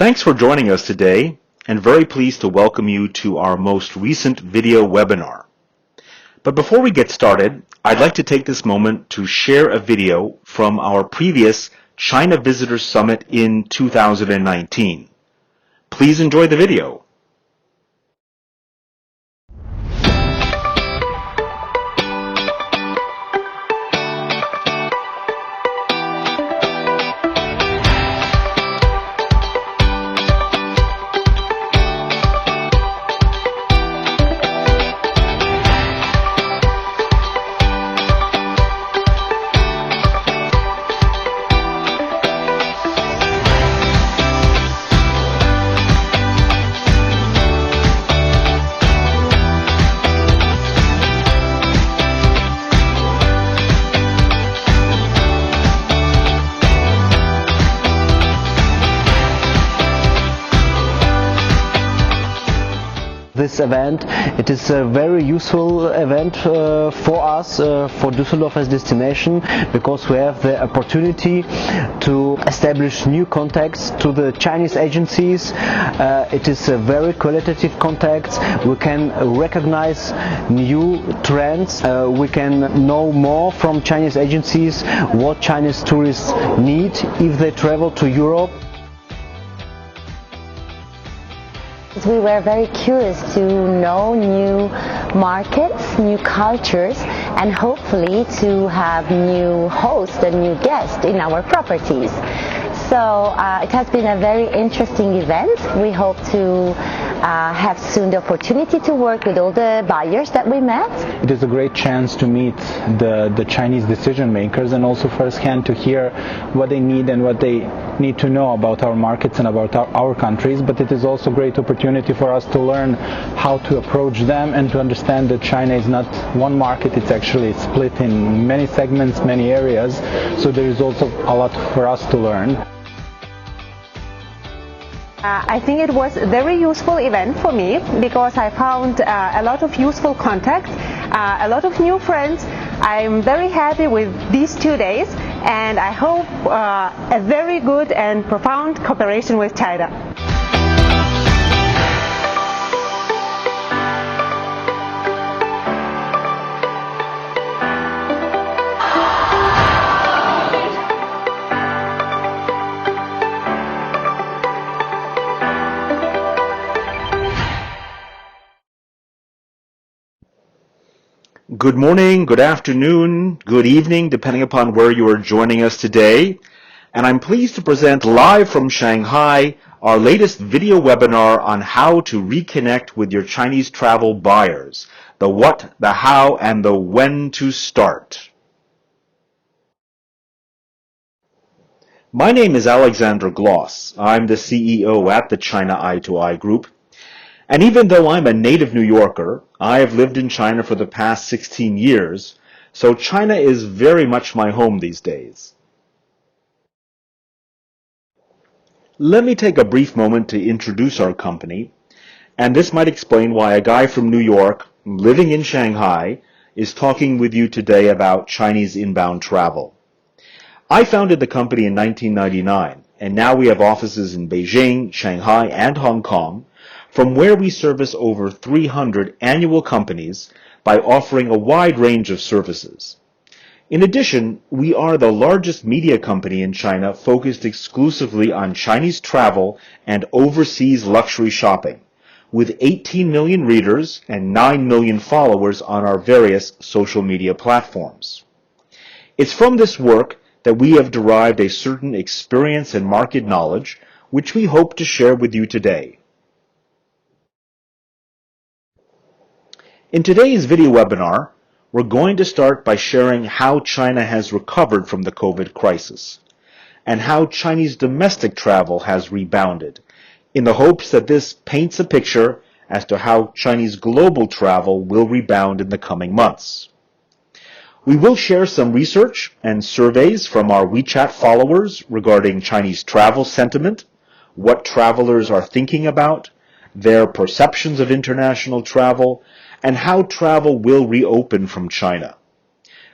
Thanks for joining us today, and very pleased to welcome you to our most recent video webinar. But before we get started, I'd like to take this moment to share a video from our previous China Visitors Summit in 2019. Please enjoy the video. This event, it is a very useful event for us, for Düsseldorf as destination, because we have the opportunity to establish new contacts to the Chinese agencies. It is a very qualitative contacts. We can recognize new trends. We can know more from Chinese agencies what Chinese tourists need if they travel to Europe. We were very curious to know new markets, new cultures, and hopefully to have new hosts and new guests in our properties. So it has been a very interesting event. We hope to have soon the opportunity to work with all the buyers that we met. It is a great chance to meet the Chinese decision makers and also firsthand to hear what they need and what they need to know about our markets and about our countries. But it is also a great opportunity for us to learn how to approach them and to understand that China is not one market, it's actually split in many segments, many areas. So there is also a lot for us to learn. I think it was a very useful event for me because I found a lot of useful contacts, a lot of new friends. I'm very happy with these 2 days, and I hope a very good and profound cooperation with China. Good morning, good afternoon, good evening, depending upon where you are joining us today. And I'm pleased to present live from Shanghai our latest video webinar on how to reconnect with your Chinese travel buyers. The what, the how, and the when to start. My name is Alexander Gloss. I'm the CEO at the China Eye to Eye Group. And even though I'm a native New Yorker, I have lived in China for the past 16 years, so China is very much my home these days. Let me take a brief moment to introduce our company, and this might explain why a guy from New York, living in Shanghai, is talking with you today about Chinese inbound travel. I founded the company in 1999, and now we have offices in Beijing, Shanghai, and Hong Kong, from where we service over 300 annual companies by offering a wide range of services. In addition, we are the largest media company in China focused exclusively on Chinese travel and overseas luxury shopping, with 18 million readers and 9 million followers on our various social media platforms. It's from this work that we have derived a certain experience and market knowledge, which we hope to share with you today. In today's video webinar, we're going to start by sharing how China has recovered from the COVID crisis and how Chinese domestic travel has rebounded, in the hopes that this paints a picture as to how Chinese global travel will rebound in the coming months. We will share some research and surveys from our WeChat followers regarding Chinese travel sentiment, what travelers are thinking about, their perceptions of international travel, and how travel will reopen from China.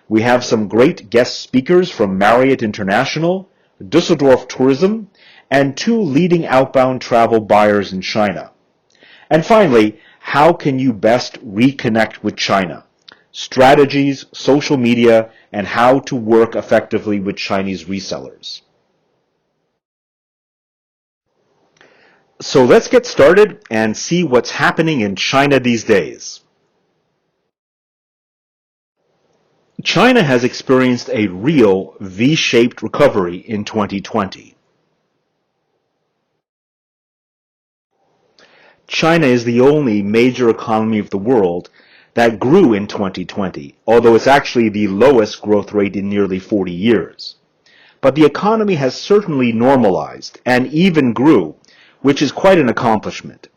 We have some great guest speakers from Marriott International, Düsseldorf Tourism, and 2 leading outbound travel buyers in China. And finally, how can you best reconnect with China? Strategies, social media, and how to work effectively with Chinese resellers. So let's get started and see what's happening in China these days. China has experienced a real V-shaped recovery in 2020. China is the only major economy of the world that grew in 2020, although it's actually the lowest growth rate in nearly 40 years. But the economy has certainly normalized and even grew, which is quite an accomplishment.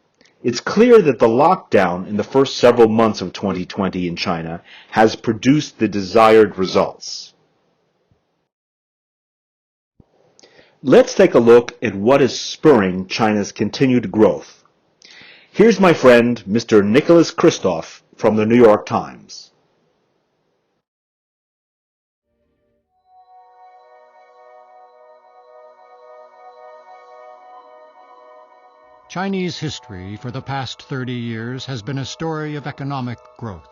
It's clear that the lockdown in the first several months of 2020 in China has produced the desired results. Let's take a look at what is spurring China's continued growth. Here's my friend, Mr. Nicholas Kristof from the New York Times. Chinese history for the past 30 years has been a story of economic growth.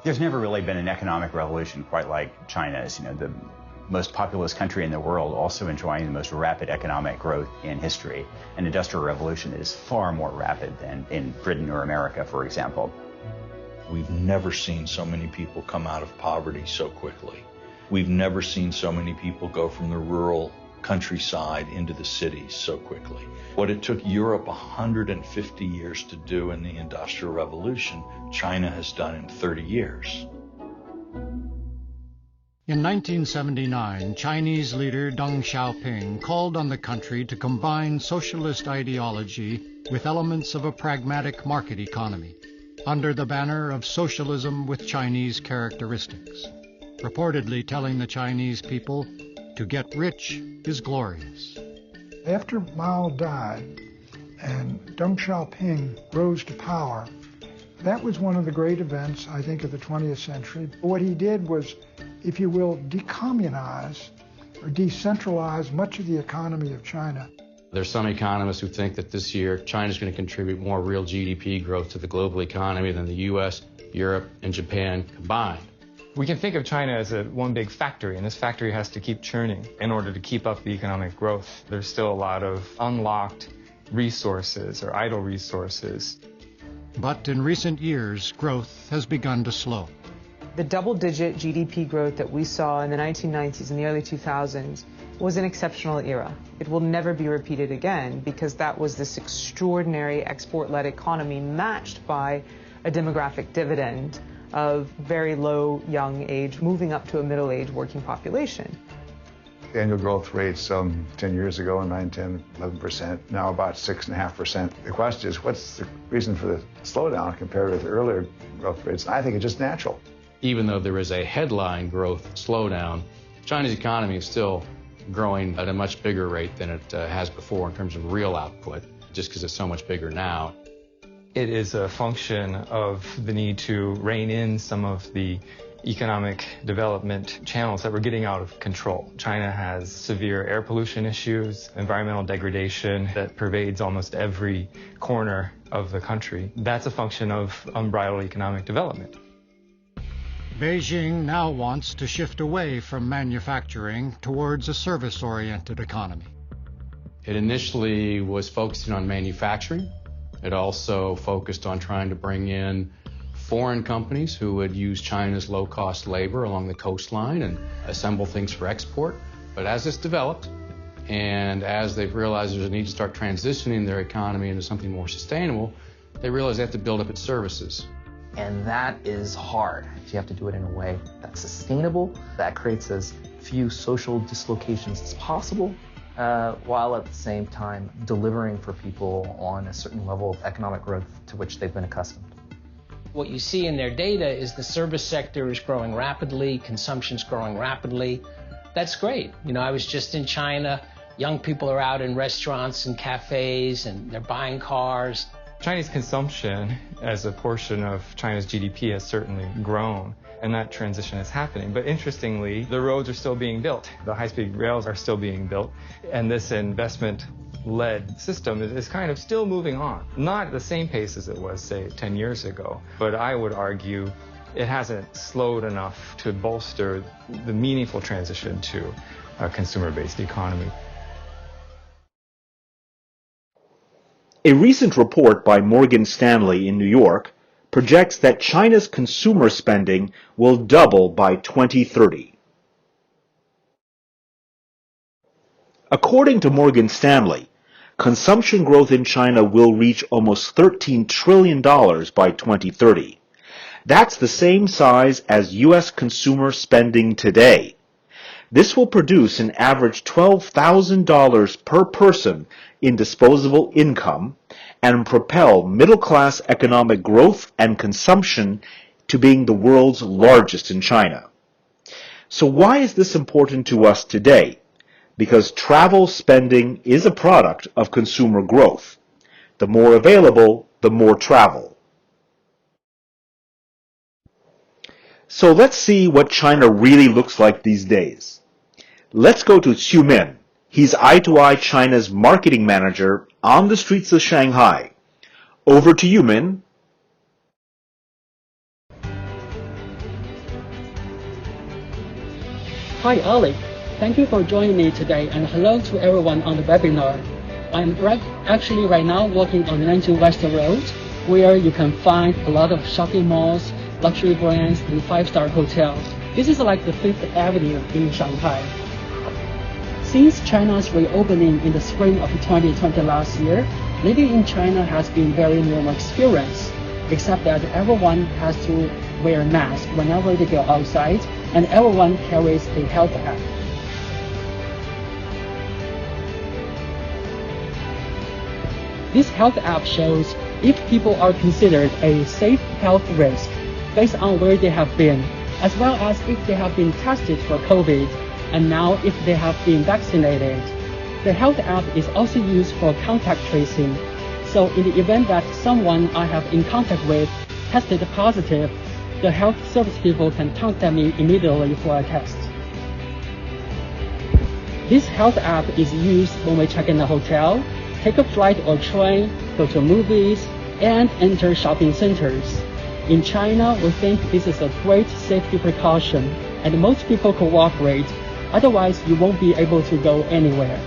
There's never really been an economic revolution quite like China's. The most populous country in the world, also enjoying the most rapid economic growth in history. An industrial revolution is far more rapid than in Britain or America, for example. We've never seen so many people come out of poverty so quickly. We've never seen so many people go from the rural countryside into the cities so quickly. What it took Europe 150 years to do in the Industrial Revolution, China has done in 30 years. In 1979, Chinese leader Deng Xiaoping called on the country to combine socialist ideology with elements of a pragmatic market economy, under the banner of socialism with Chinese characteristics, reportedly telling the Chinese people to get rich is glorious. After Mao died and Deng Xiaoping rose to power, that was one of the great events, I think, of the 20th century. What he did was, if you will, decommunize or decentralize much of the economy of China. There's some economists who think that this year China's going to contribute more real GDP growth to the global economy than the US, Europe, and Japan combined. We can think of China as one big factory, and this factory has to keep churning in order to keep up the economic growth. There's still a lot of unlocked resources or idle resources. But in recent years, growth has begun to slow. The double-digit GDP growth that we saw in the 1990s and the early 2000s was an exceptional era. It will never be repeated again because that was this extraordinary export-led economy matched by a demographic dividend of very low young age, moving up to a middle-aged working population. The annual growth rates 10 years ago, 9, 10, 11%, now about 6.5%. The question is, what's the reason for the slowdown compared with earlier growth rates? I think it's just natural. Even though there is a headline growth slowdown, China's economy is still growing at a much bigger rate than it has before in terms of real output, just because it's so much bigger now. It is a function of the need to rein in some of the economic development channels that were getting out of control. China has severe air pollution issues, environmental degradation that pervades almost every corner of the country. That's a function of unbridled economic development. Beijing now wants to shift away from manufacturing towards a service-oriented economy. It initially was focusing on manufacturing. It also focused on trying to bring in foreign companies who would use China's low-cost labor along the coastline and assemble things for export. But as this developed, and as they've realized there's a need to start transitioning their economy into something more sustainable, they realize they have to build up its services. And that is hard. You have to do it in a way that's sustainable, that creates as few social dislocations as possible, while at the same time delivering for people on a certain level of economic growth to which they've been accustomed. What you see in their data is the service sector is growing rapidly, consumption's growing rapidly. That's great. I was just in China. Young people are out in restaurants and cafes and they're buying cars. Chinese consumption as a portion of China's GDP has certainly grown, and that transition is happening. But interestingly, the roads are still being built. The high-speed rails are still being built, and this investment led system is kind of still moving on. Not at the same pace as it was, say, 10 years ago, but I would argue it hasn't slowed enough to bolster the meaningful transition to a consumer-based economy. A recent report by Morgan Stanley in New York projects that China's consumer spending will double by 2030. According to Morgan Stanley, consumption growth in China will reach almost $13 trillion by 2030. That's the same size as U.S. consumer spending today. This will produce an average $12,000 per person in disposable income and propel middle-class economic growth and consumption to being the world's largest in China. So why is this important to us today? Because travel spending is a product of consumer growth. The more available, the more travel. So let's see what China really looks like these days. Let's go to Xu Min. He's Eye2Eye China's marketing manager on the streets of Shanghai. Over to you, Min. Hi, Alec. Thank you for joining me today, and hello to everyone on the webinar. I'm actually right now walking on Nanjing West Road, where you can find a lot of shopping malls, luxury brands, and five-star hotels. This is like the Fifth Avenue in Shanghai. Since China's reopening in the spring of 2020 last year, living in China has been a very normal experience, except that everyone has to wear a mask whenever they go outside, and everyone carries a health app. This health app shows if people are considered a safe health risk based on where they have been, as well as if they have been tested for COVID, and now if they have been vaccinated. The health app is also used for contact tracing. So in the event that someone I have in contact with tested positive, the health service people can contact me immediately for a test. This health app is used when we check in a hotel, take a flight or train, go to movies, and enter shopping centers. In China, we think this is a great safety precaution, and most people cooperate, otherwise you won't be able to go anywhere.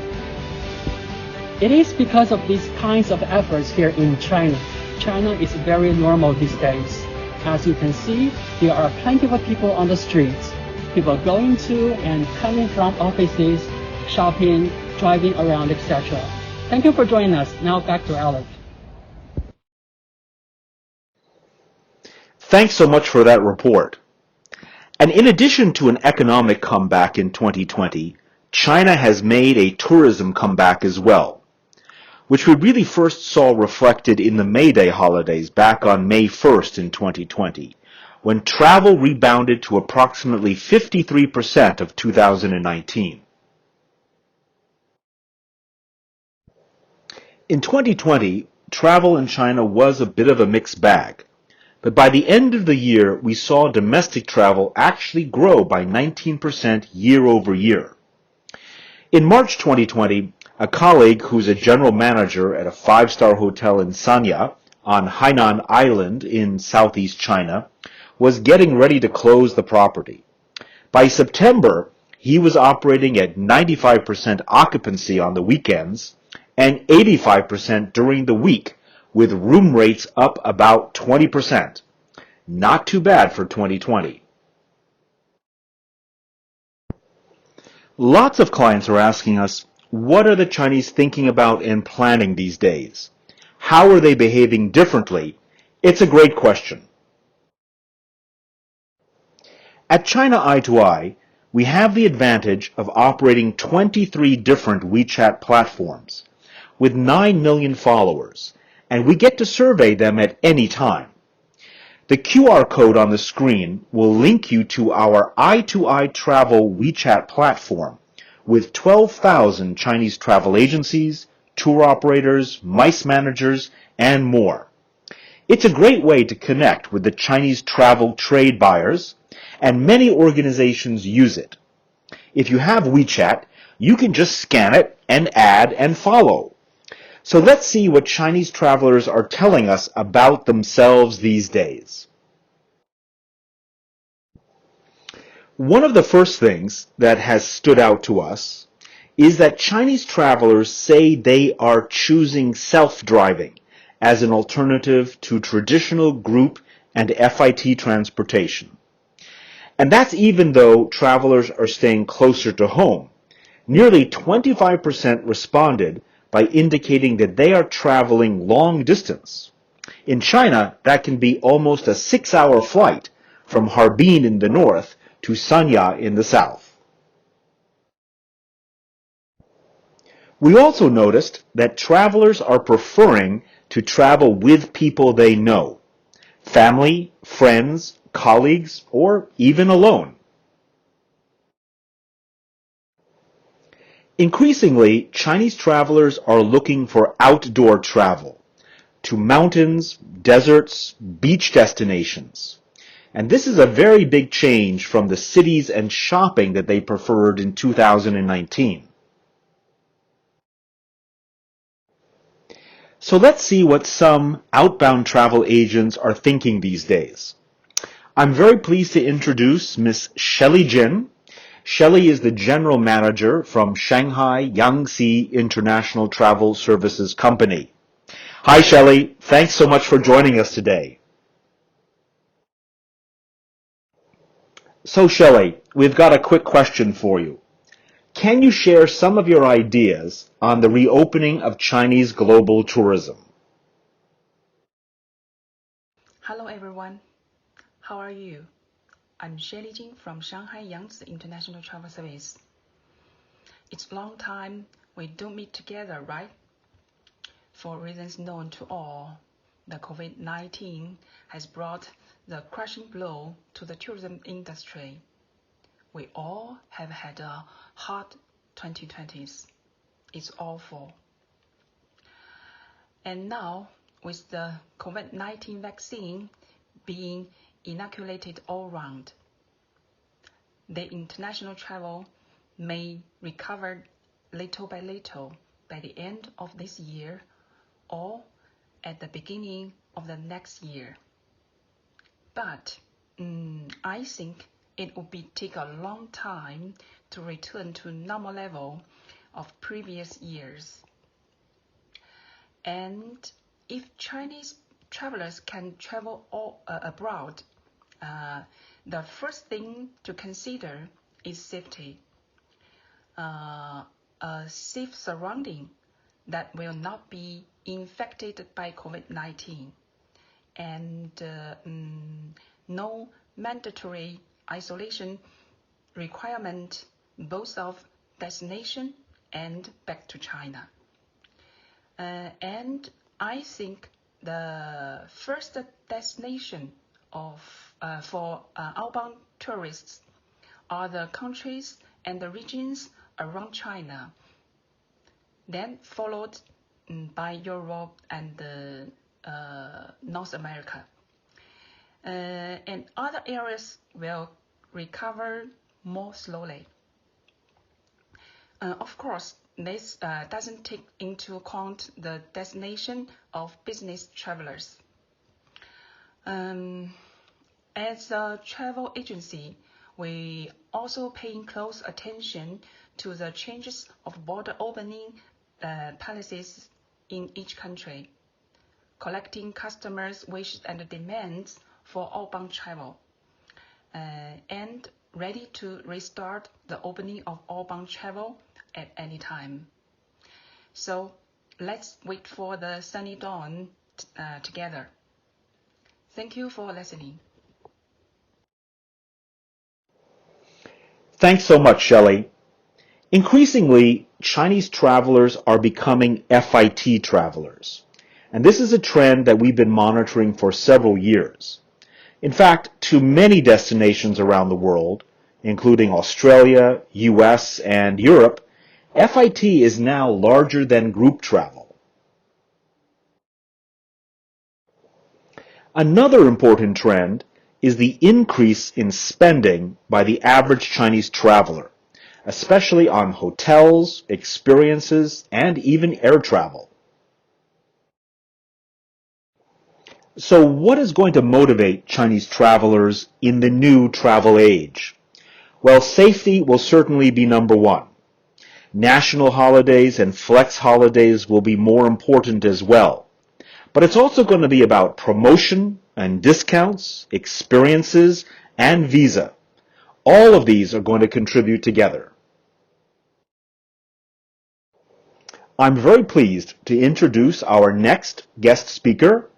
It is because of these kinds of efforts here in China. China is very normal these days. As you can see, there are plenty of people on the streets, people going to and coming from offices, shopping, driving around, etc. Thank you for joining us. Now back to Alec. Thanks so much for that report. And in addition to an economic comeback in 2020, China has made a tourism comeback as well, which we really first saw reflected in the May Day holidays back on May 1st in 2020, when travel rebounded to approximately 53% of 2019. In 2020, travel in China was a bit of a mixed bag, but by the end of the year, we saw domestic travel actually grow by 19% year over year. In March 2020, a colleague who's a general manager at a five-star hotel in Sanya on Hainan Island in southeast China was getting ready to close the property. By September, he was operating at 95% occupancy on the weekends and 85% during the week, with room rates up about 20%. Not too bad for 2020. Lots of clients are asking us, what are the Chinese thinking about and planning these days? How are they behaving differently? It's a great question. At China Eye2Eye, we have the advantage of operating 23 different WeChat platforms with 9 million followers, and we get to survey them at any time. The QR code on the screen will link you to our Eye2Eye Travel WeChat platform with 12,000 Chinese travel agencies, tour operators, MICE managers, and more. It's a great way to connect with the Chinese travel trade buyers, and many organizations use it. If you have WeChat, you can just scan it and add and follow. So let's see what Chinese travelers are telling us about themselves these days. One of the first things that has stood out to us is that Chinese travelers say they are choosing self-driving as an alternative to traditional group and FIT transportation. And that's even though travelers are staying closer to home. Nearly 25% responded by indicating that they are traveling long distance. In China, that can be almost a 6-hour flight from Harbin in the north to Sanya in the south. We also noticed that travelers are preferring to travel with people they know, family, friends, colleagues, or even alone. Increasingly, Chinese travelers are looking for outdoor travel to mountains, deserts, beach destinations. And this is a very big change from the cities and shopping that they preferred in 2019. So let's see what some outbound travel agents are thinking these days. I'm very pleased to introduce Miss Shelley Jin. Shelley is the general manager from Shanghai Yangtze International Travel Services Company. Hi, Shelley. Thanks so much for joining us today. So, Shelley, we've got a quick question for you. Can you share some of your ideas on the reopening of Chinese global tourism? Hello, everyone. How are you? I'm Shelley Jin from Shanghai Yangtze International Travel Service. It's a long time we don't meet together, right? For reasons known to all, the COVID-19 has brought the crushing blow to the tourism industry. We all have had a hard 2020s. It's awful. And now, with the COVID-19 vaccine being inoculated all around, the international travel may recover little by little by the end of this year or at the beginning of the next year. But I think it will take a long time to return to normal level of previous years. And if Chinese travelers can travel abroad, the first thing to consider is safety. A safe surrounding that will not be infected by COVID-19, and no mandatory isolation requirement both of destination and back to China. And I think the first destination for outbound tourists are the countries and the regions around China, then followed by Europe and North America. And other areas will recover more slowly. Of course, this doesn't take into account the destination of business travelers. As a travel agency, we also paying close attention to the changes of border opening policies in each country, collecting customers' wishes and demands for outbound travel, and ready to restart the opening of outbound travel at any time. So let's wait for the sunny dawn together. Thank you for listening. Thanks so much, Shelley. Increasingly, Chinese travelers are becoming FIT travelers. And this is a trend that we've been monitoring for several years. In fact, to many destinations around the world, including Australia, US, and Europe, FIT is now larger than group travel. Another important trend is the increase in spending by the average Chinese traveler, especially on hotels, experiences, and even air travel. So what is going to motivate Chinese travelers in the new travel age? Well, safety will certainly be number one. National holidays and flex holidays will be more important as well. But it's also going to be about promotion and discounts, experiences, and visa. All of these are going to contribute together. I'm very pleased to introduce our next guest speaker.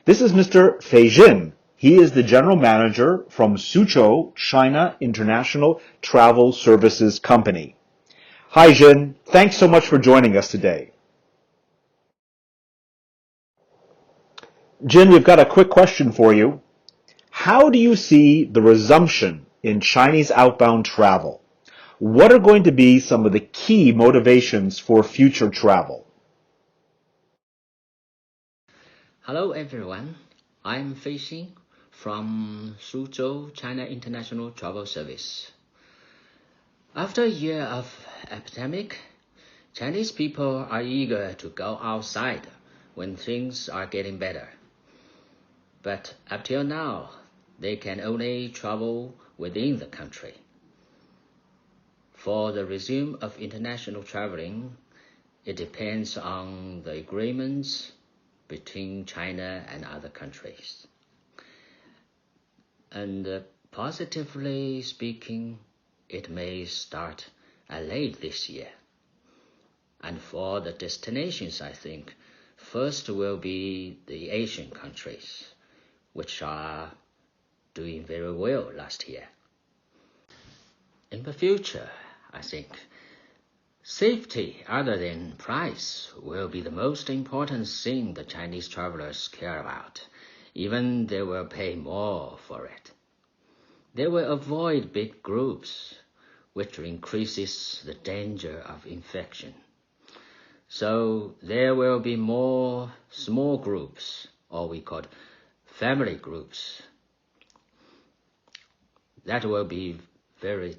This is Mr. Fei Jin. He is the General Manager from Suzhou, China International Travel Services Company. Hi, Jin. Thanks so much for joining us today. Jin, we've got a quick question for you. How do you see the resumption in Chinese outbound travel? What are going to be some of the key motivations for future travel? Hello everyone, I'm Fei Xin from Suzhou, China International Travel Service. After a year of epidemic, Chinese people are eager to go outside when things are getting better. But up till now, they can only travel within the country. For the resume of international traveling, it depends on the agreements between China and other countries. And positively speaking, it may start late this year. And for the destinations, I think, first will be the Asian countries, which are doing very well last year. In the future, I think safety other than price will be the most important thing the Chinese travelers care about. Even they will pay more for it. They will avoid big groups, which increases the danger of infection. So there will be more small groups, or we call family groups. That will be very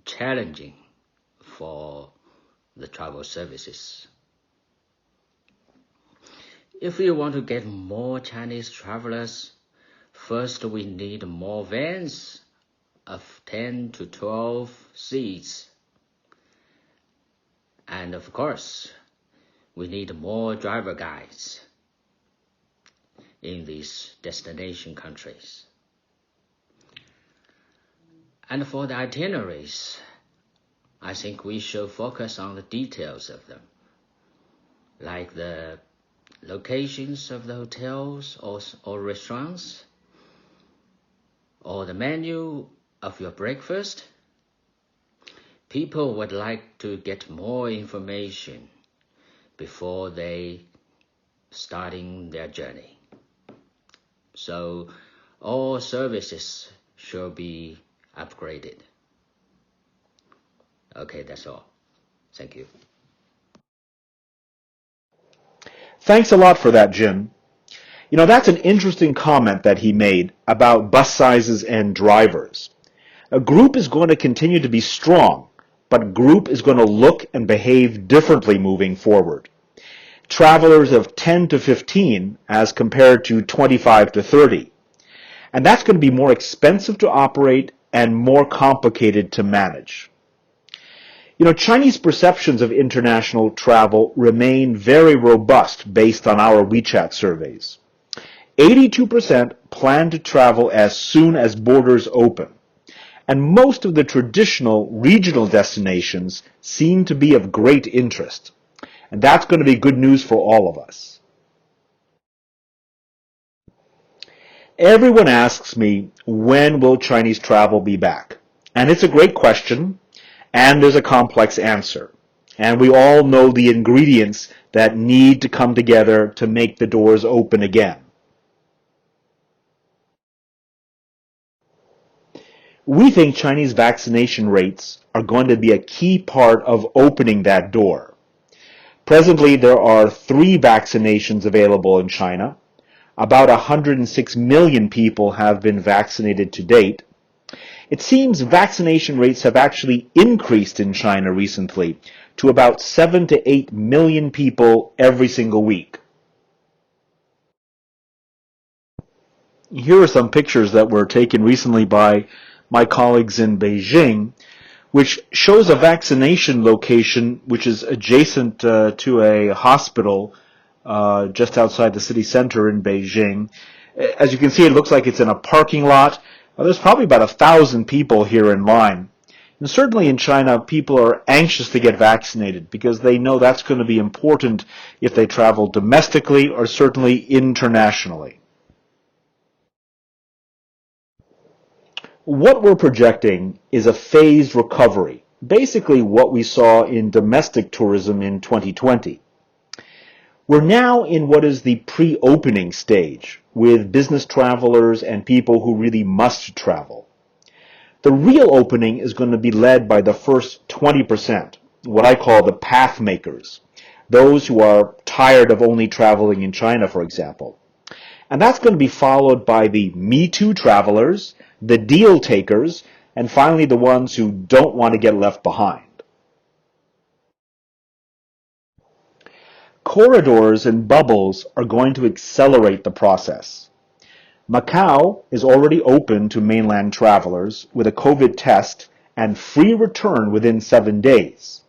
challenging for the travel services. If we want to get more Chinese travelers, first we need more vans of 10 to 12 seats. And of course, we need more driver guides in these destination countries. And for the itineraries, I think we should focus on the details of them, like the locations of the hotels or restaurants, or the menu of your breakfast. People would like to get more information before they starting their journey. So all services should be upgraded. Okay, that's all. Thank you. Thanks a lot for that, Jim. You know, that's an interesting comment that he made about bus sizes and drivers. A group is going to continue to be strong, but group is going to look and behave differently moving forward. Travelers of 10 to 15 as compared to 25 to 30. And that's going to be more expensive to operate and more complicated to manage. You know, Chinese perceptions of international travel remain very robust based on our WeChat surveys. 82% plan to travel as soon as borders open, and most of the traditional regional destinations seem to be of great interest. And that's going to be good news for all of us. Everyone asks me, when will Chinese travel be back? And it's a great question, and there's a complex answer. And we all know the ingredients that need to come together to make the doors open again. We think Chinese vaccination rates are going to be a key part of opening that door. Presently, there are 3 vaccinations available in China. About 106 million people have been vaccinated to date. It seems vaccination rates have actually increased in China recently to about 7 to 8 million people every single week. Here are some pictures that were taken recently by my colleagues in Beijing, which shows a vaccination location which is adjacent to a hospital just outside the city center in Beijing. As you can see, it looks like it's in a parking lot. There's probably about 1,000 people here in line. And certainly in China, people are anxious to get vaccinated because they know that's going to be important if they travel domestically or certainly internationally. What we're projecting is a phased recovery, basically what we saw in domestic tourism in 2020. We're now in what is the pre-opening stage with business travelers and people who really must travel. The real opening is going to be led by the first 20%, what I call the path makers, those who are tired of only traveling in China, for example. And that's going to be followed by the Me Too travelers, the deal takers, and finally the ones who don't want to get left behind. Corridors and bubbles are going to accelerate the process. Macau is already open to mainland travelers with a COVID test and free return within 7 days.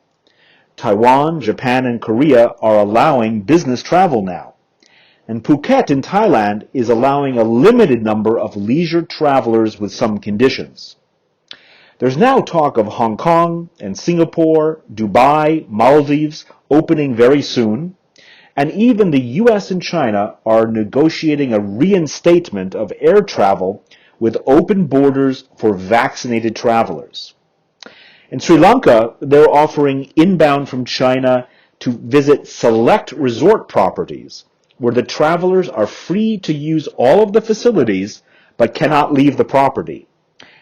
Taiwan, Japan, and Korea are allowing business travel now. And Phuket in Thailand is allowing a limited number of leisure travelers with some conditions. There's now talk of Hong Kong and Singapore, Dubai, Maldives opening very soon. And even the US and China are negotiating a reinstatement of air travel with open borders for vaccinated travelers. In Sri Lanka, they're offering inbound from China to visit select resort properties where the travelers are free to use all of the facilities but cannot leave the property.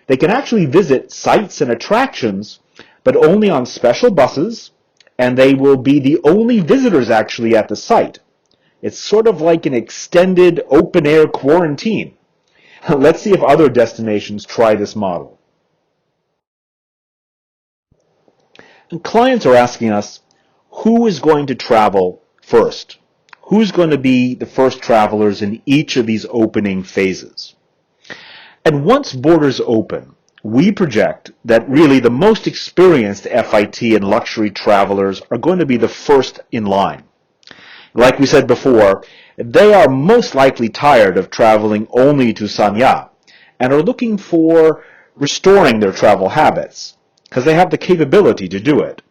They can actually visit sites and attractions, but only on special buses, and they will be the only visitors actually at the site. It's sort of like an extended open-air quarantine. Let's see if other destinations try this model. And clients are asking us, who is going to travel first? Who's going to be the first travelers in each of these opening phases? And once borders open, we project that really the most experienced FIT and luxury travelers are going to be the first in line. Like we said before, they are most likely tired of traveling only to Sanya and are looking for restoring their travel habits because they have the capability to do it.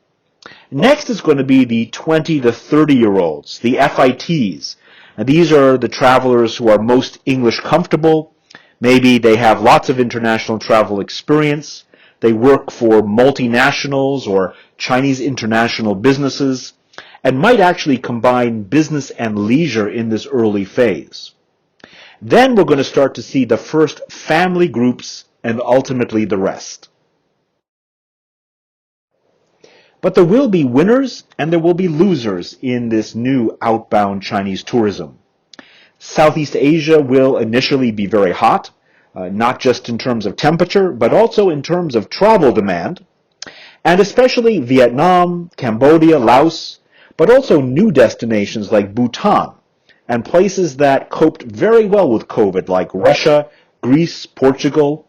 Next is going to be the 20 to 30-year-olds, the FITs. And these are the travelers who are most English comfortable. Maybe they have lots of international travel experience. They work for multinationals or Chinese international businesses and might actually combine business and leisure in this early phase. Then we're going to start to see the first family groups and ultimately the rest. But there will be winners and there will be losers in this new outbound Chinese tourism. Southeast Asia will initially be very hot, not just in terms of temperature, but also in terms of travel demand, and especially Vietnam, Cambodia, Laos, but also new destinations like Bhutan, and places that coped very well with COVID like Russia, Greece, Portugal.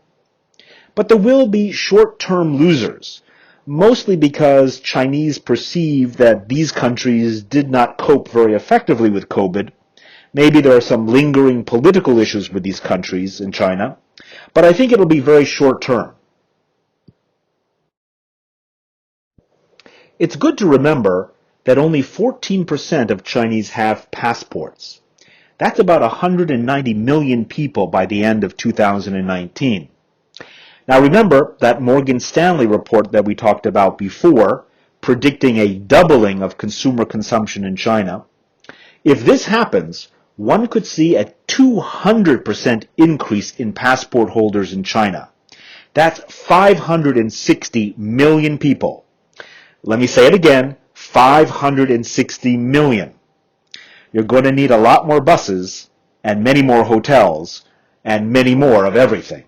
But there will be short-term losers, mostly because Chinese perceive that these countries did not cope very effectively with COVID. Maybe there are some lingering political issues with these countries in China, but I think it'll be very short-term. It's good to remember that only 14% of Chinese have passports. That's about 190 million people by the end of 2019. Now remember that Morgan Stanley report that we talked about before, predicting a doubling of consumer consumption in China. If this happens, one could see a 200% increase in passport holders in China. That's 560 million people. Let me say it again, 560 million. You're going to need a lot more buses and many more hotels and many more of everything.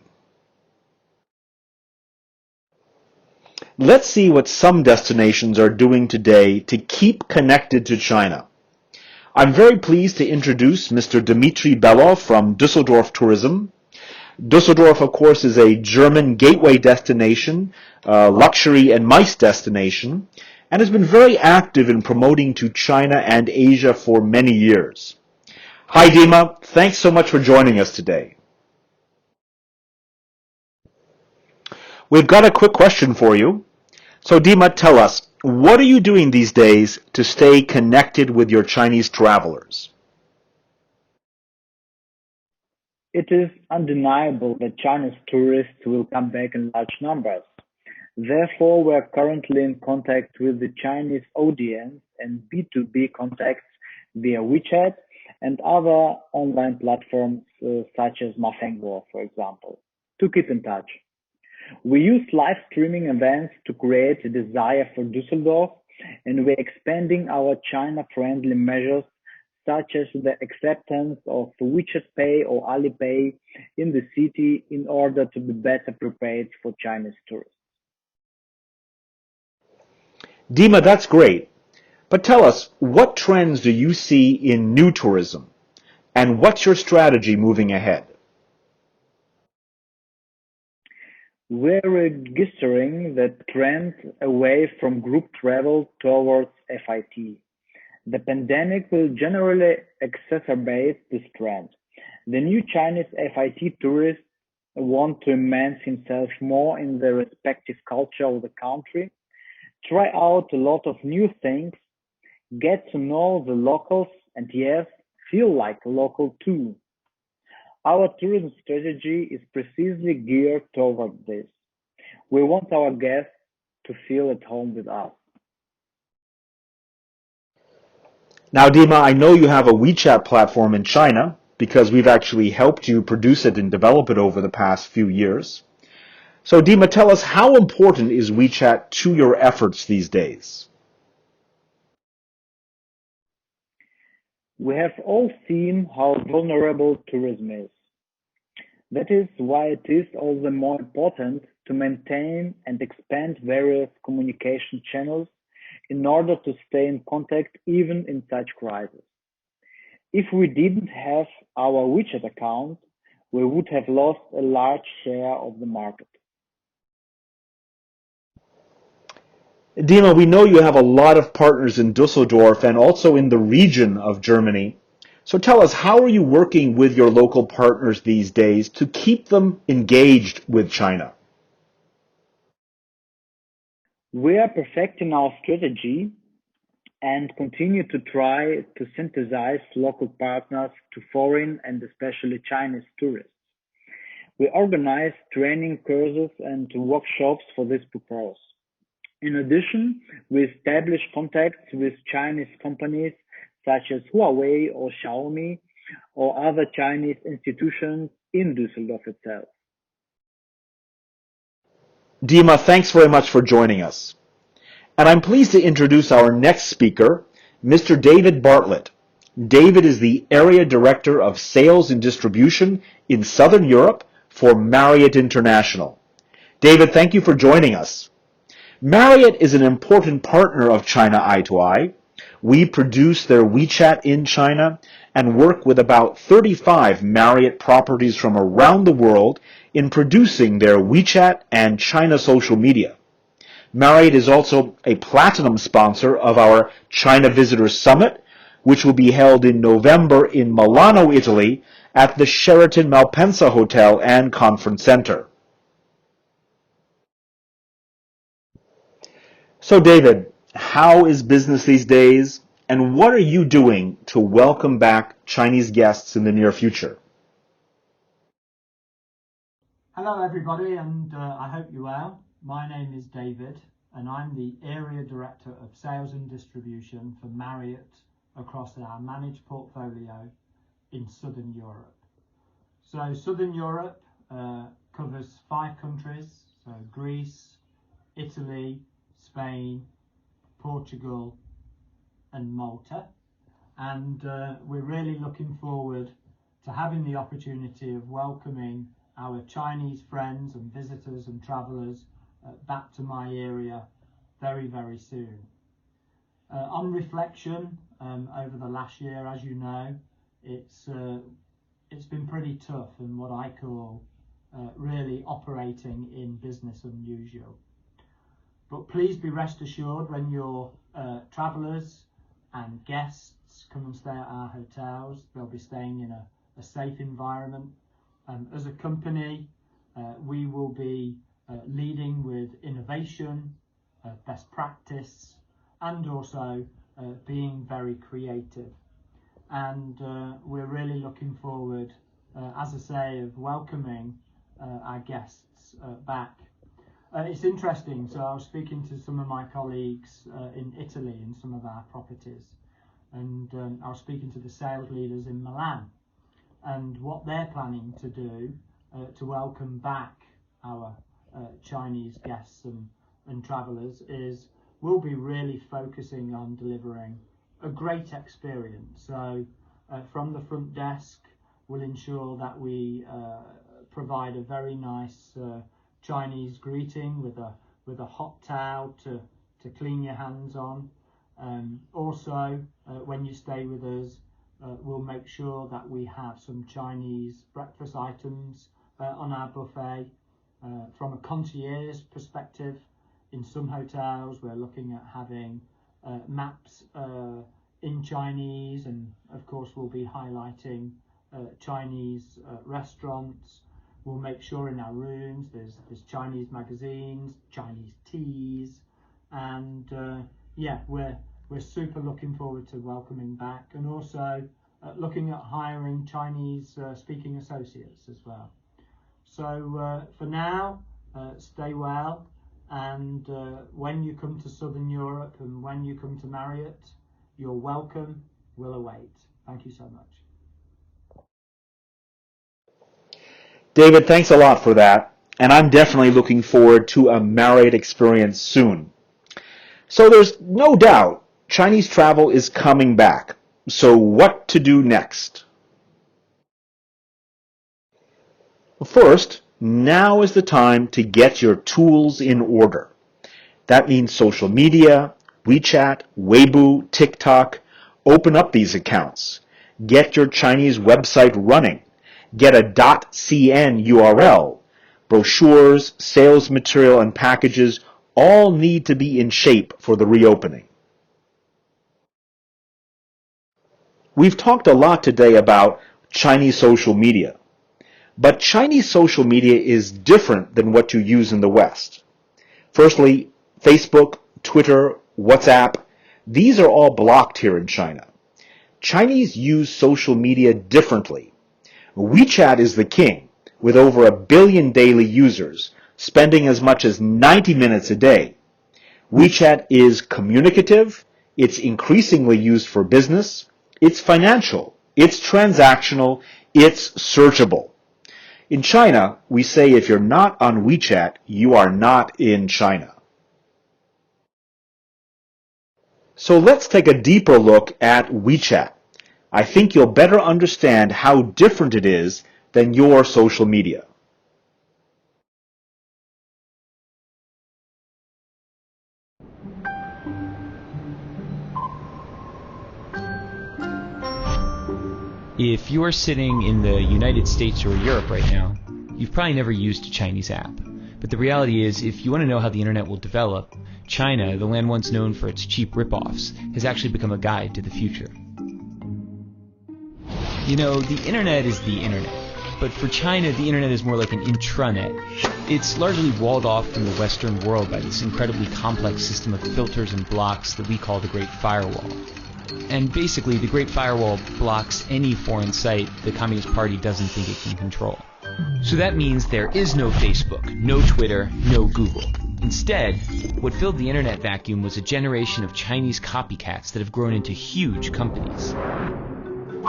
Let's see what some destinations are doing today to keep connected to China. I'm very pleased to introduce Mr. Dmitry Belov from Düsseldorf Tourism. Düsseldorf, of course, is a German gateway destination, luxury and MICE destination, and has been very active in promoting to China and Asia for many years. Hi, Dima. Thanks so much for joining us today. We've got a quick question for you. So, Dima, tell us, what are you doing these days to stay connected with your Chinese travelers? It is undeniable that Chinese tourists will come back in large numbers. Therefore, we are currently in contact with the Chinese audience and B2B contacts via WeChat and other online platforms such as Mafengbo, for example, to keep in touch. We use live streaming events to create a desire for Düsseldorf, and we're expanding our China-friendly measures such as the acceptance of WeChat Pay or Alipay in the city in order to be better prepared for Chinese tourists. Dima, that's great. But tell us, what trends do you see in new tourism? And what's your strategy moving ahead? We're registering the trend away from group travel towards FIT. The pandemic will generally exacerbate this trend. The new Chinese FIT tourists want to immerse himself more in the respective culture of the country, try out a lot of new things, get to know the locals, and yes, feel like a local too. Our tourism strategy is precisely geared toward this. We want our guests to feel at home with us. Now, Dima, I know you have a WeChat platform in China because we've actually helped you produce it and develop it over the past few years. So, Dima, tell us, how important is WeChat to your efforts these days? We have all seen how vulnerable tourism is. That is why it is all the more important to maintain and expand various communication channels in order to stay in contact even in such crises. If we didn't have our WeChat account, we would have lost a large share of the market. Dima, we know you have a lot of partners in Düsseldorf and also in the region of Germany. So tell us, how are you working with your local partners these days to keep them engaged with China? We are perfecting our strategy and continue to try to synthesize local partners to foreign and especially Chinese tourists. We organize training courses and workshops for this purpose. In addition, we establish contacts with Chinese companies such as Huawei or Xiaomi or other Chinese institutions in Düsseldorf itself. Dima, thanks very much for joining us. And I'm pleased to introduce our next speaker, Mr. David Bartlett. David is the Area Director of Sales and Distribution in Southern Europe for Marriott International. David, thank you for joining us. Marriott is an important partner of China Eye to Eye. We produce their WeChat in China and work with about 35 Marriott properties from around the world in producing their WeChat and China social media. Marriott is also a platinum sponsor of our China Visitors Summit, which will be held in November in Milano, Italy, at the Sheraton Malpensa Hotel and Conference Center. So, David, how is business these days, and what are you doing to welcome back Chinese guests in the near future? Hello, everybody, and I hope you're well. My name is David, and I'm the Area Director of Sales and Distribution for Marriott across our managed portfolio in Southern Europe. So Southern Europe covers 5 countries, so Greece, Italy, Spain, Portugal and Malta, and we're really looking forward to having the opportunity of welcoming our Chinese friends and visitors and travellers back to my area very, very soon. On reflection, over the last year, as you know, it's been pretty tough and what I call really operating in business unusual. But please be rest assured when your travellers and guests come and stay at our hotels, they'll be staying in a safe environment. As a company, we will be leading with innovation, best practice, and also being very creative. And we're really looking forward, as I say, of welcoming our guests back. It's interesting, so I was speaking to some of my colleagues in Italy in some of our properties, and I was speaking to the sales leaders in Milan, and what they're planning to do to welcome back our Chinese guests and travellers is we'll be really focusing on delivering a great experience. So from the front desk, we'll ensure that we provide a very nice Chinese greeting with a hot towel to clean your hands on. Also, when you stay with us, we'll make sure that we have some Chinese breakfast items on our buffet. From a concierge perspective, in some hotels we're looking at having maps in Chinese, and of course we'll be highlighting Chinese restaurants. We'll make sure in our rooms there's Chinese magazines, Chinese teas, and yeah, we're super looking forward to welcoming back, and also looking at hiring Chinese speaking associates as well. So for now, stay well, and when you come to Southern Europe and when you come to Marriott, you're welcome. We'll await. Thank you so much. David, thanks a lot for that, and I'm definitely looking forward to a Marriott experience soon. So there's no doubt Chinese travel is coming back. So what to do next? First, now is the time to get your tools in order. That means social media, WeChat, Weibo, TikTok. Open up these accounts. Get your Chinese website running. Get a .cn URL. Brochures, sales material, and packages all need to be in shape for the reopening. We've talked a lot today about Chinese social media. But Chinese social media is different than what you use in the West. Firstly, Facebook, Twitter, WhatsApp, these are all blocked here in China. Chinese use social media differently. WeChat is the king, with over 1 billion daily users, spending as much as 90 minutes a day. WeChat is communicative, it's increasingly used for business, it's financial, it's transactional, it's searchable. In China, we say if you're not on WeChat, you are not in China. So let's take a deeper look at WeChat. I think you'll better understand how different it is than your social media. If you are sitting in the United States or Europe right now, you've probably never used a Chinese app. But the reality is, if you want to know how the internet will develop, China, the land once known for its cheap rip-offs, has actually become a guide to the future. You know, the internet is the internet. But for China, the internet is more like an intranet. It's largely walled off from the Western world by this incredibly complex system of filters and blocks that we call the Great Firewall. And basically, the Great Firewall blocks any foreign site the Communist Party doesn't think it can control. So that means there is no Facebook, no Twitter, no Google. Instead, what filled the internet vacuum was a generation of Chinese copycats that have grown into huge companies.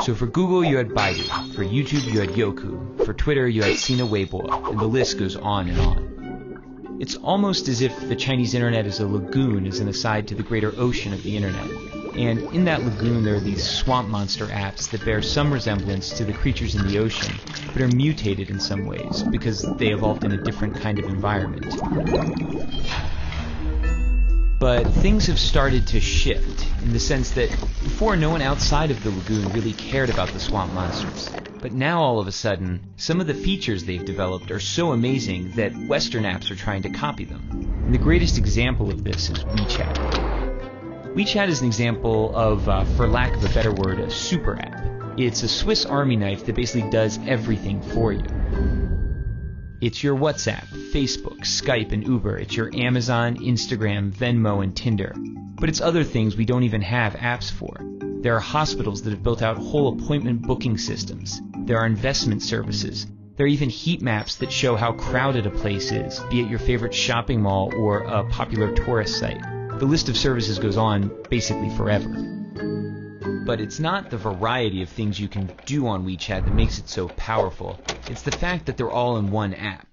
So for Google, you had Baidu. For YouTube, you had Youku. For Twitter, you had Sina Weibo. And the list goes on and on. It's almost as if the Chinese internet is a lagoon as an aside to the greater ocean of the internet. And in that lagoon, there are these swamp monster apps that bear some resemblance to the creatures in the ocean, but are mutated in some ways because they evolved in a different kind of environment. But things have started to shift in the sense that before no one outside of the lagoon really cared about the swamp monsters. But now all of a sudden, some of the features they've developed are so amazing that Western apps are trying to copy them. And the greatest example of this is WeChat. WeChat is an example of, for lack of a better word, a super app. It's a Swiss Army knife that basically does everything for you. It's your WhatsApp, Facebook, Skype, and Uber. It's your Amazon, Instagram, Venmo, and Tinder. But it's other things we don't even have apps for. There are hospitals that have built out whole appointment booking systems. There are investment services. There are even heat maps that show how crowded a place is, be it your favorite shopping mall or a popular tourist site. The list of services goes on basically forever. But it's not the variety of things you can do on WeChat that makes it so powerful. It's the fact that they're all in one app.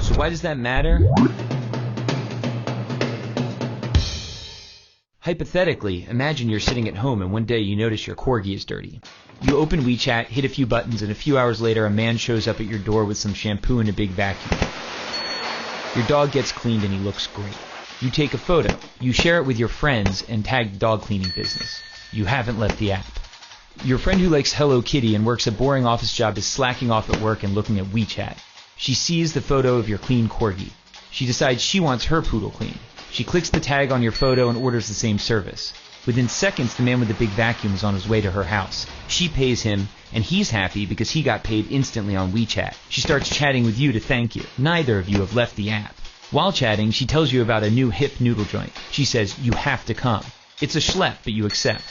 So why does that matter? Hypothetically, imagine you're sitting at home and one day you notice your corgi is dirty. You open WeChat, hit a few buttons, and a few hours later a man shows up at your door with some shampoo and a big vacuum. Your dog gets cleaned and he looks great. You take a photo, you share it with your friends, and tag the dog cleaning business. You haven't left the app. Your friend who likes Hello Kitty and works a boring office job is slacking off at work and looking at WeChat. She sees the photo of your clean corgi. She decides she wants her poodle clean. She clicks the tag on your photo and orders the same service. Within seconds, the man with the big vacuum is on his way to her house. She pays him, and he's happy because he got paid instantly on WeChat. She starts chatting with you to thank you. Neither of you have left the app. While chatting, she tells you about a new hip noodle joint. She says, you have to come. It's a schlep, but you accept.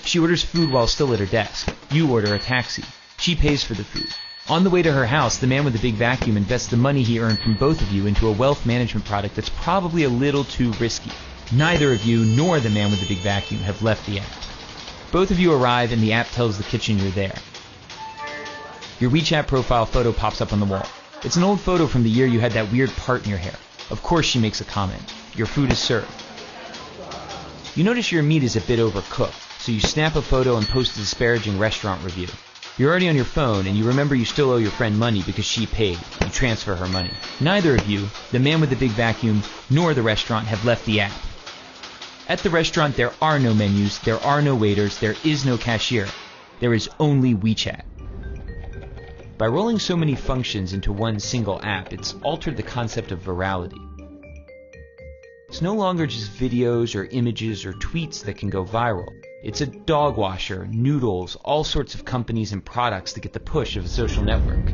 She orders food while still at her desk. You order a taxi. She pays for the food. On the way to her house, the man with the big vacuum invests the money he earned from both of you into a wealth management product that's probably a little too risky. Neither of you nor the man with the big vacuum have left the app. Both of you arrive and the app tells the kitchen you're there. Your WeChat profile photo pops up on the wall. It's an old photo from the year you had that weird part in your hair. Of course she makes a comment. Your food is served. You notice your meat is a bit overcooked, so you snap a photo and post a disparaging restaurant review. You're already on your phone and you remember you still owe your friend money because she paid. You transfer her money. Neither of you, the man with the big vacuum, nor the restaurant have left the app. At the restaurant there are no menus, there are no waiters, there is no cashier. There is only WeChat. By rolling so many functions into one single app, it's altered the concept of virality. It's no longer just videos or images or tweets that can go viral. It's a dog washer, noodles, all sorts of companies and products that get the push of a social network.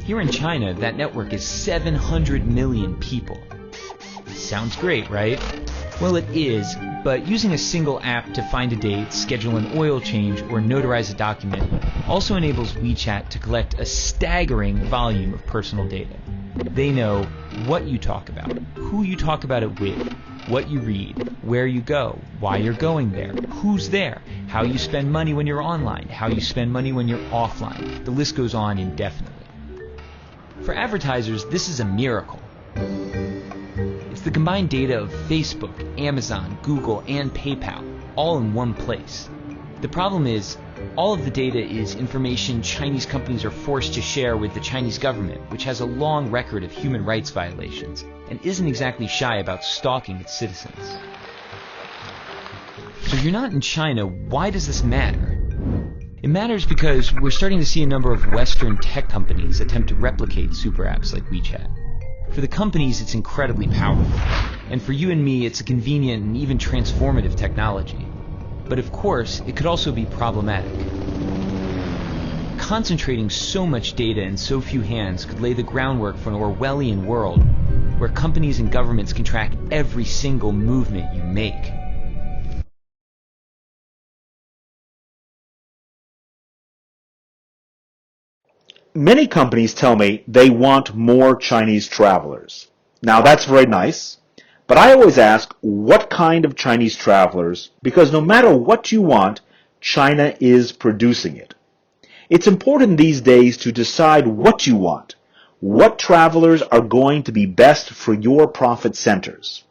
Here in China, that network is 700 million people. Sounds great, right? Well, it is, but using a single app to find a date, schedule an oil change, or notarize a document also enables WeChat to collect a staggering volume of personal data. They know what you talk about, who you talk about it with, what you read, where you go, why you're going there, who's there, how you spend money when you're online, how you spend money when you're offline. The list goes on indefinitely. For advertisers, this is a miracle. It's the combined data of Facebook, Amazon, Google, and PayPal, all in one place. The problem is, all of the data is information Chinese companies are forced to share with the Chinese government, which has a long record of human rights violations, and isn't exactly shy about stalking its citizens. So if you're not in China, why does this matter? It matters because we're starting to see a number of Western tech companies attempt to replicate super apps like WeChat. For the companies, it's incredibly powerful, and for you and me, it's a convenient and even transformative technology. But of course, it could also be problematic. Concentrating so much data in so few hands could lay the groundwork for an Orwellian world where companies and governments can track every single movement you make. Many companies tell me they want more Chinese travelers. Now that's very nice, but I always ask what kind of Chinese travelers, because no matter what you want, China is producing it. It's important these days to decide what you want, what travelers are going to be best for your profit centers.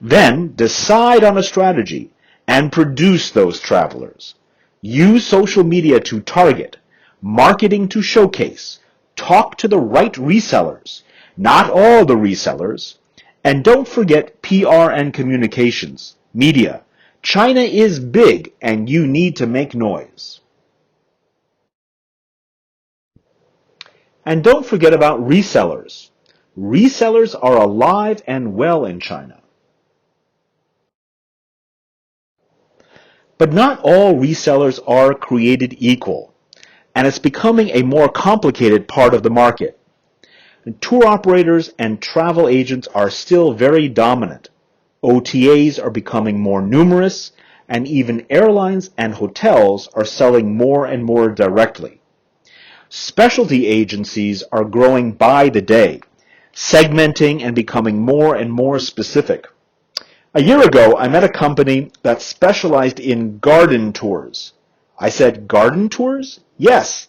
Then decide on a strategy and produce those travelers. Use social media to target, marketing to showcase, talk to the right resellers, not all the resellers, And don't forget PR and communications, media. China is big and you need to make noise. And don't forget about resellers. Resellers are alive and well in China. But not all resellers are created equal, and it's becoming a more complicated part of the market. Tour operators and travel agents are still very dominant. OTAs are becoming more numerous, and even airlines and hotels are selling more and more directly. Specialty agencies are growing by the day, segmenting and becoming more and more specific. A year ago, I met a company that specialized in garden tours. I said, garden tours? Yes,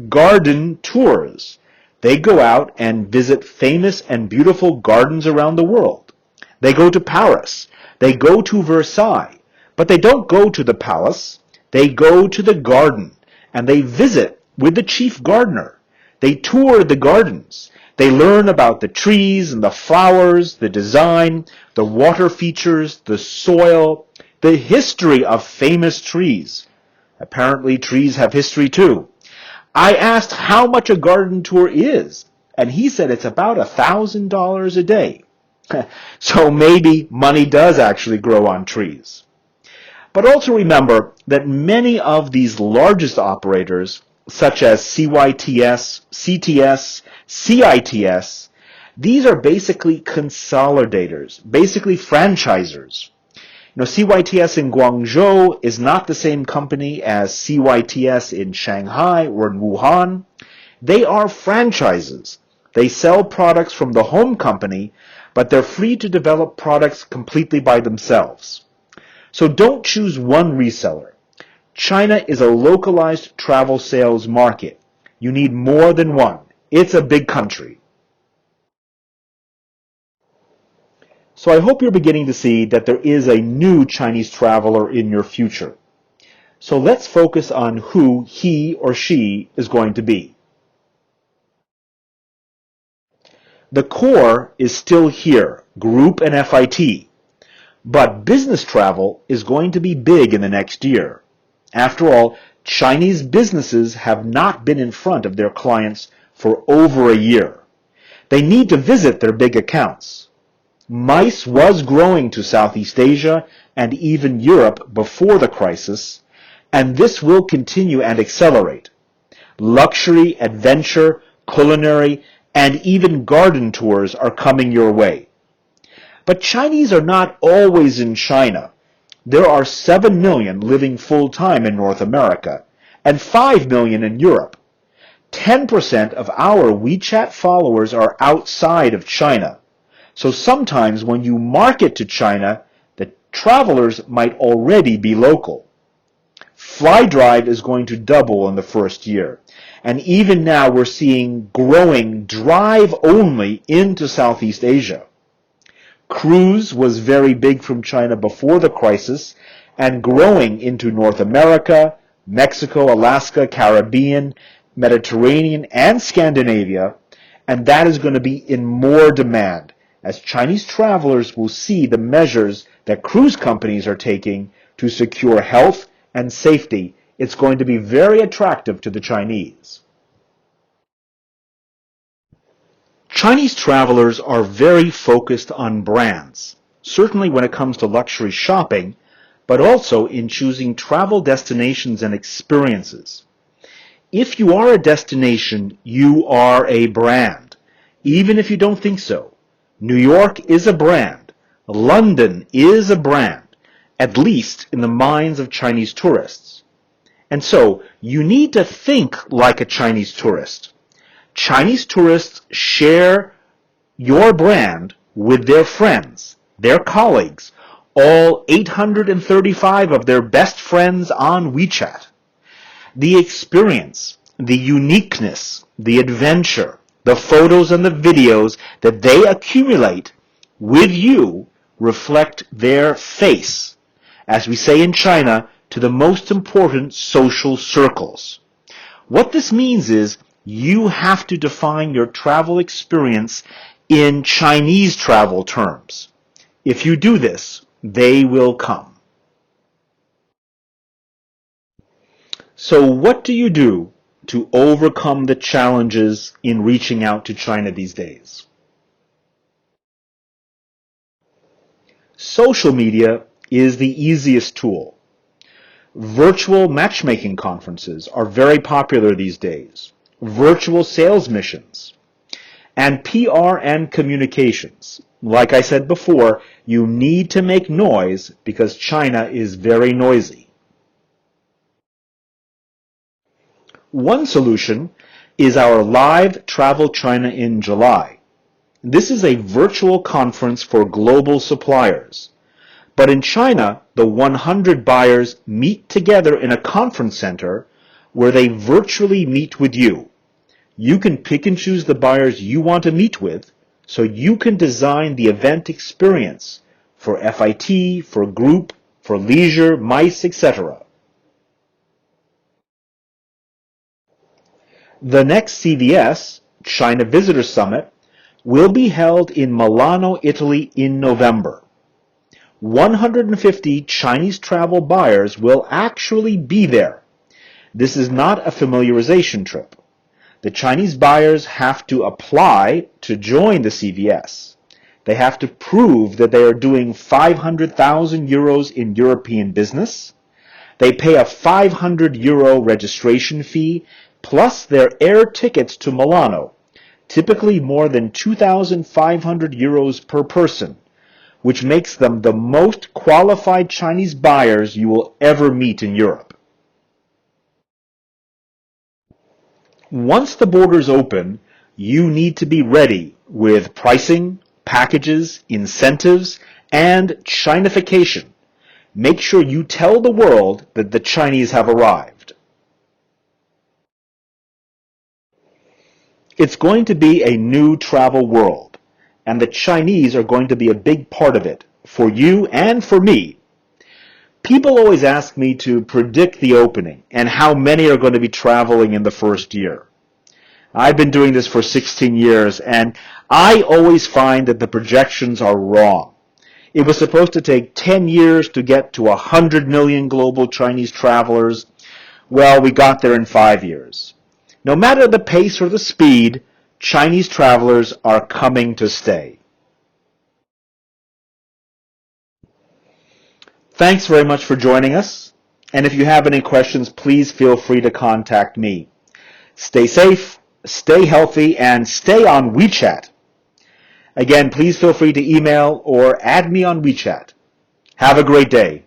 garden tours. They go out and visit famous and beautiful gardens around the world. They go to Paris. They go to Versailles. But they don't go to the palace. They go to the garden, and they visit with the chief gardener. They tour the gardens. They learn about the trees and the flowers, the design, the water features, the soil, the history of famous trees. Apparently, trees have history too. I asked how much a garden tour is, and he said it's about $1,000 a day. So maybe money does actually grow on trees. But also remember that many of these largest operators, such as CYTS, CTS, CITS, these are basically consolidators, basically franchisers. CYTS in Guangzhou is not the same company as CYTS in Shanghai or in Wuhan. They are franchises. They sell products from the home company, but they're free to develop products completely by themselves. So don't choose one reseller. China is a localized travel sales market. You need more than one. It's a big country. So I hope you're beginning to see that there is a new Chinese traveler in your future. So let's focus on who he or she is going to be. The core is still here, group and FIT. But business travel is going to be big in the next year. After all, Chinese businesses have not been in front of their clients for over a year. They need to visit their big accounts. MICE was growing to Southeast Asia and even Europe before the crisis, and this will continue and accelerate. Luxury, adventure, culinary, and even garden tours are coming your way. But Chinese are not always in China. There are 7 million living full-time in North America and 5 million in Europe. 10% of our WeChat followers are outside of China. So sometimes when you market to China, the travelers might already be local. FlyDrive is going to double in the first year. And even now we're seeing growing drive only into Southeast Asia. Cruise was very big from China before the crisis and growing into North America, Mexico, Alaska, Caribbean, Mediterranean, and Scandinavia, and that is going to be in more demand as Chinese travelers will see the measures that cruise companies are taking to secure health and safety. It's going to be very attractive to the Chinese. Chinese travelers are very focused on brands, certainly when it comes to luxury shopping, but also in choosing travel destinations and experiences. If you are a destination, you are a brand, even if you don't think so. New York is a brand. London is a brand, at least in the minds of Chinese tourists. And so, you need to think like a Chinese tourist. Chinese tourists share your brand with their friends, their colleagues, all 835 of their best friends on WeChat. The experience, the uniqueness, the adventure, the photos and the videos that they accumulate with you reflect their face, as we say in China, to the most important social circles. What this means is you have to define your travel experience in Chinese travel terms. If you do this, they will come. So what do you do to overcome the challenges in reaching out to China these days? Social media is the easiest tool. Virtual matchmaking conferences are very popular these days. Virtual sales missions. And PR and communications. Like I said before, you need to make noise because China is very noisy. One solution is our live Travel China in July. This is a virtual conference for global suppliers. But in China, the 100 buyers meet together in a conference center where they virtually meet with you. You can pick and choose the buyers you want to meet with, so you can design the event experience for FIT, for group, for leisure, MICE, etc. The next CVS, China Visitor Summit, will be held in Milano, Italy in November. 150 Chinese travel buyers will actually be there. This is not a familiarization trip. The Chinese buyers have to apply to join the CVS. They have to prove that they are doing 500,000 euros in European business. They pay a 500 euro registration fee plus their air tickets to Milano, typically more than 2,500 euros per person, which makes them the most qualified Chinese buyers you will ever meet in Europe. Once the borders open, you need to be ready with pricing, packages, incentives, and Chinification. Make sure you tell the world that the Chinese have arrived. It's going to be a new travel world, and the Chinese are going to be a big part of it, for you and for me. People always ask me to predict the opening and how many are going to be traveling in the first year. I've been doing this for 16 years, and I always find that the projections are wrong. It was supposed to take 10 years to get to 100 million global Chinese travelers. Well, we got there in 5 years. No matter the pace or the speed, Chinese travelers are coming to stay. Thanks very much for joining us, and if you have any questions, please feel free to contact me. Stay safe, stay healthy, and stay on WeChat. Again, please feel free to email or add me on WeChat. Have a great day.